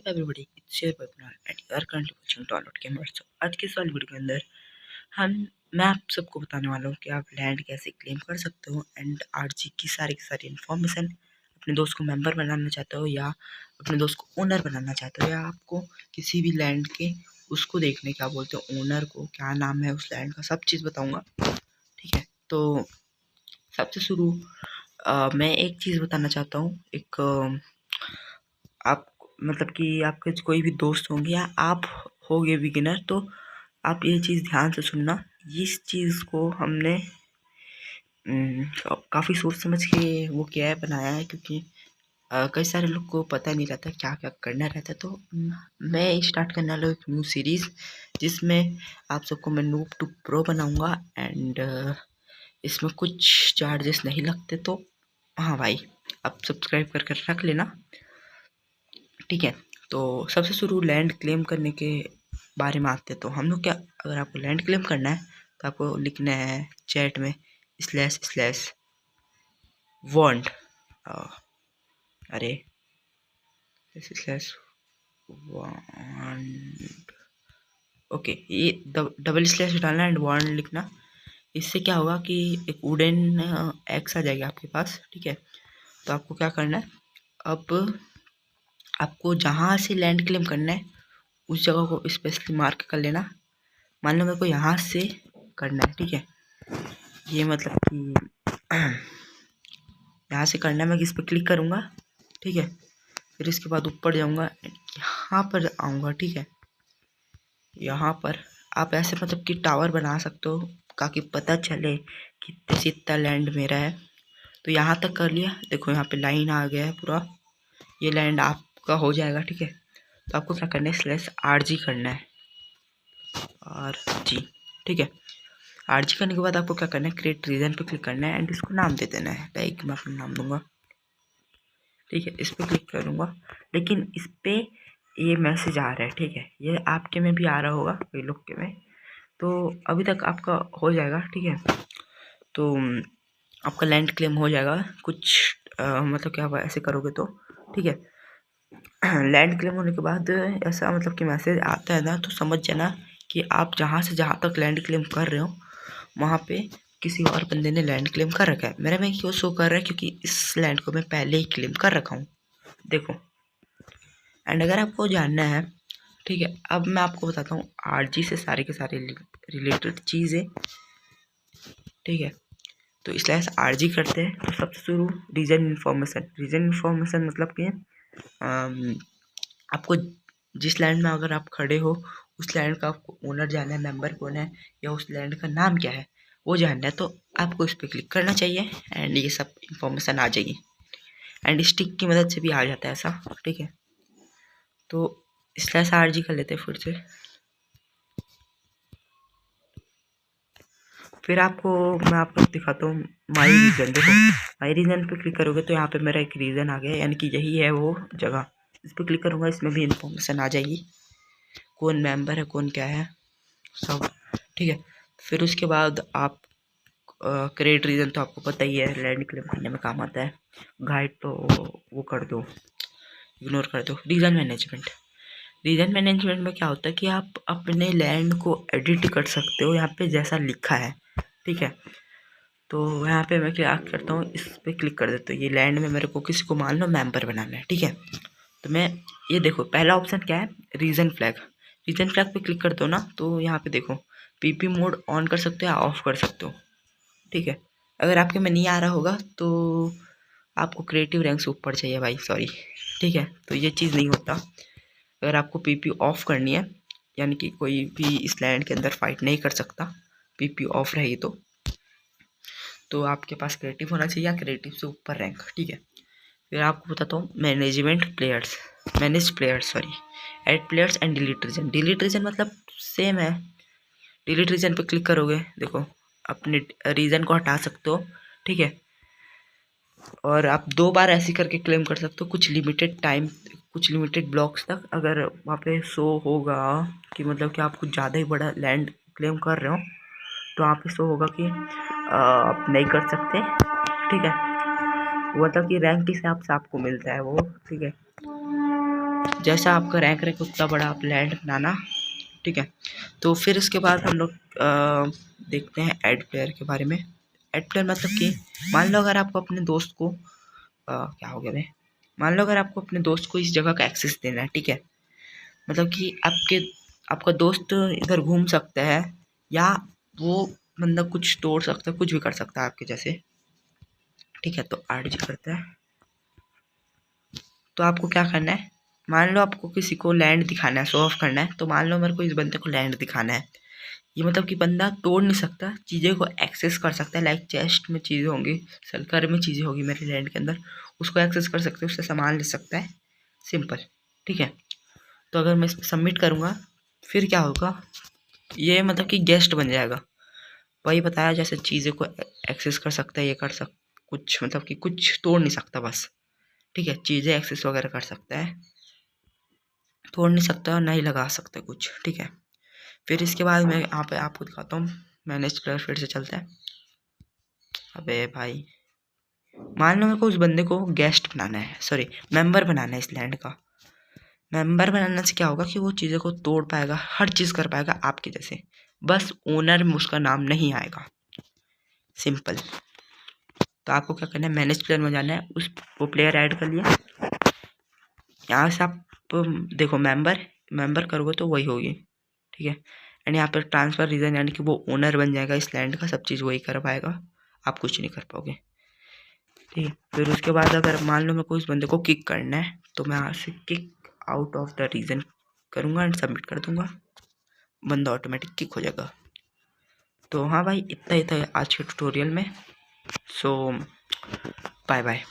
Everybody it's share webinar and you are currently watching download gamers. आज के इस वाली वीडियो के अंदर हम मैं आप सबको बताने वाला हूँ कि आप लैंड कैसे क्लेम कर सकते हो एंड आरजी की सारी इन्फॉर्मेशन। अपने दोस्त को मेंबर बनाना चाहते हो या अपने दोस्त को ओनर बनाना चाहते हो या आपको किसी भी लैंड के उसको देखने क्या बोलते हो ओनर को, क्या नाम है उस लैंड का, सब चीज़ बताऊँगा। ठीक है, तो सबसे शुरू मैं एक चीज़ बताना चाहता हूँ। एक आप मतलब कि आपके कोई भी दोस्त होंगे या आप होगे बिगिनर, तो आप ये चीज़ ध्यान से सुनना। इस चीज़ को हमने काफ़ी सोच समझ के वो किया है, बनाया है, क्योंकि कई सारे लोग को पता नहीं रहता क्या क्या करना रहता है। तो मैं स्टार्ट करने वाला हूँ एक न्यू सीरीज़ जिसमें आप सबको मैं नूब टू प्रो बनाऊँगा एंड इसमें कुछ चार्जेस नहीं लगते। तो हाँ भाई, आप सब्सक्राइब कर रख लेना। ठीक है, तो सबसे शुरू लैंड क्लेम करने के बारे में आते हैं। तो हम लोग क्या, अगर आपको लैंड क्लेम करना है तो आपको लिखना है चैट में // वांट अरे // ओके, ये डबल स्लैश डालना एंड वांट लिखना। इससे क्या होगा कि एक वुडन एक्स आ जाएगा आपके पास। ठीक है, तो आपको क्या करना है, अब आपको जहाँ से लैंड क्लेम करना है उस जगह को स्पेशली मार्क कर लेना। मान लो मेरे को यहाँ से करना है। ठीक है, ये मतलब कि यहाँ से करना है, मैं इस पर क्लिक करूँगा। ठीक है, फिर इसके बाद ऊपर जाऊँगा, यहाँ पर आऊँगा। ठीक है, यहाँ पर आप ऐसे मतलब कि टावर बना सकते हो ताकि पता चले कितने से इतना लैंड मेरा है। तो यहाँ तक कर लिया, देखो यहाँ पे लाइन आ गया है पूरा, ये लैंड आपका हो जाएगा। ठीक है, तो आपको क्या करना है, /RG करना है, RG। ठीक है, आरजी करने के बाद आपको क्या करना है, क्रिएट रीजन पे क्लिक करना है एंड इसको नाम दे देना है। लाइक मैं अपना नाम दूंगा। ठीक है, इस पर क्लिक करूँगा, लेकिन इस पे ये मैसेज आ रहा है। ठीक है, ये आपके में भी आ रहा होगा, कई लोग के में। तो अभी तक आपका हो जाएगा। ठीक है, तो आपका लैंड क्लेम हो जाएगा कुछ मतलब क्या ऐसे करोगे तो। ठीक है, लैंड क्लेम होने के बाद ऐसा मतलब कि मैसेज आता है ना, तो समझ जाना कि आप जहाँ से जहाँ तक लैंड क्लेम कर रहे हो वहाँ पे किसी और बंदे ने लैंड क्लेम कर रखा है। मेरे में क्यों शो कर रहा है, क्योंकि इस लैंड को मैं पहले ही क्लेम कर रखा हूँ, देखो। एंड अगर आपको जानना है, ठीक है, अब मैं आपको बताता हूँ आरजी से सारे के सारे रिलेटेड चीज़ें। ठीक है, तो /RG करते हैं। तो सबसे शुरू रीजन इन्फॉर्मेशन मतलब कि आपको जिस लैंड में अगर आप खड़े हो उस लैंड का आपको ओनर जानना है, मेंबर कौन है, या उस लैंड का नाम क्या है वो जानना है। तो आपको इस पर क्लिक करना चाहिए एंड ये सब इन्फॉर्मेशन आ जाएगी एंड स्टिक की मदद से भी आ जाता है ऐसा। ठीक है, तो /RG कर लेते हैं फिर से। फिर आपको मैं आपको दिखाता हूँ माई रीजन। देखो, माई रीजन पे क्लिक करोगे तो यहाँ पे मेरा एक रीजन आ गया, यानी कि यही है वो जगह। इस पर क्लिक करूँगा, इसमें भी इन्फॉर्मेशन आ जाएगी, कौन मेंबर है, कौन क्या है, सब। ठीक है, फिर उसके बाद आप क्रिएट रीजन तो आपको पता ही है, लैंड क्लेम करने में काम आता है। गाइड तो वो कर दो, इग्नोर कर दो। रीजन मैनेजमेंट में क्या होता है कि आप अपने लैंड को एडिट कर सकते हो यहाँ पे जैसा लिखा है। ठीक है, तो यहाँ पे मैं क्या करता हूँ, इस पर क्लिक कर देता हूँ। ये लैंड में मेरे को किसी को मान लो मेंबर बनाना है। ठीक है, तो मैं ये देखो पहला ऑप्शन क्या है, रीजन फ्लैग पे क्लिक करते हो ना, तो यहाँ पे देखो पीपी मोड ऑन कर सकते हो या ऑफ कर सकते हो। ठीक है, अगर आपके में नहीं आ रहा होगा तो आपको क्रिएटिव रैंक से ऊपर चाहिए भाई, सॉरी। ठीक है, तो ये चीज़ नहीं होता। अगर आपको पीपी ऑफ करनी है, यानी कि कोई भी इस लैंड के अंदर फाइट नहीं कर सकता, पीपी ऑफ रहेगी तो आपके पास क्रिएटिव होना चाहिए या क्रिएटिव से ऊपर रैंक। ठीक है, फिर आपको बताता हूँ manage players, sorry, add players and delete region मतलब सेम है। डिलीट रीजन पे क्लिक करोगे, देखो अपने रीजन को हटा सकते हो। ठीक है, और आप 2 बार ऐसे करके क्लेम कर सकते हो, कुछ लिमिटेड ब्लॉक्स तक। अगर वहाँ पे शो होगा कि मतलब कि आप कुछ ज़्यादा ही बड़ा लैंड क्लेम कर रहे हो तो वहाँ पे शो होगा कि आप नहीं कर सकते। ठीक है, वो मतलब कि रैंक के हिसाब से आपको मिलता है वो। ठीक है, जैसा आपका रैंक रहे उतना बड़ा आप लैंड बनाना, ठीक है। तो फिर इसके बाद हम लोग देखते हैं ऐड प्लेयर के बारे में। ऐड प्लेयर मतलब कि मान लो अगर आपको अपने दोस्त को क्या हो गया भाई, मान लो अगर आपको अपने दोस्त को इस जगह का एक्सेस देना है, ठीक है। मतलब कि आपका दोस्त इधर घूम सकता है या वो बंदा कुछ तोड़ सकता है, कुछ भी कर सकता है आपके जैसे, ठीक है। तो आरजी करता है। तो आपको क्या करना है, मान लो आपको किसी को लैंड दिखाना है, शो ऑफ करना है। तो मान लो मेरे को इस बंदे को लैंड दिखाना है। ये मतलब कि बंदा तोड़ नहीं सकता, चीज़ें को एक्सेस कर सकता है। लाइक चेस्ट में चीज़ें होंगी, सलकर में चीज़ें होगी मेरे लैंड के अंदर, उसको एक्सेस कर सकते हैं, उससे सामान ले सकता है, सिंपल, ठीक है। तो अगर मैं इस पर सबमिट करूँगा फिर क्या होगा, ये मतलब कि गेस्ट बन जाएगा। वही बताया जैसे चीज़ें को एक्सेस कर सकता है, ये कर सक कुछ मतलब कि कुछ तोड़ नहीं सकता बस, ठीक है। चीज़ें एक्सेस वगैरह कर सकता है, तोड़ नहीं सकता और नहीं लगा सकता कुछ, ठीक है। फिर इसके बाद मैं यहाँ पे आपको दिखाता हूँ मैनेज प्लेयर, फिर से चलता है। अबे भाई, मान लो मेरे को उस बंदे को गेस्ट बनाना है, सॉरी मेंबर बनाना है इस लैंड का। मेंबर बनाने से क्या होगा कि वो चीज़ों को तोड़ पाएगा, हर चीज़ कर पाएगा आपके जैसे, बस ओनर में उसका नाम नहीं आएगा, सिंपल। तो आपको क्या करना है, मैनेज प्लेयर में जाना है, वो प्लेयर ऐड कर लिया। यहाँ से आप देखो मेंबर करोगे तो वही होगी, ठीक है। एंड यहाँ पर ट्रांसफ़र रीजन यानी कि वो ओनर बन जाएगा इस लैंड का, सब चीज़ वही कर पाएगा, आप कुछ नहीं कर पाओगे, ठीक है। फिर उसके बाद अगर मान लो मेरे को इस बंदे को किक करना है तो मैं यहाँ से kick out of the region करूँगा एंड सबमिट कर दूँगा, बंदा ऑटोमेटिक किक हो जाएगा। तो हाँ भाई, इतना ही था आज के ट्यूटोरियल में। सो बाय बाय।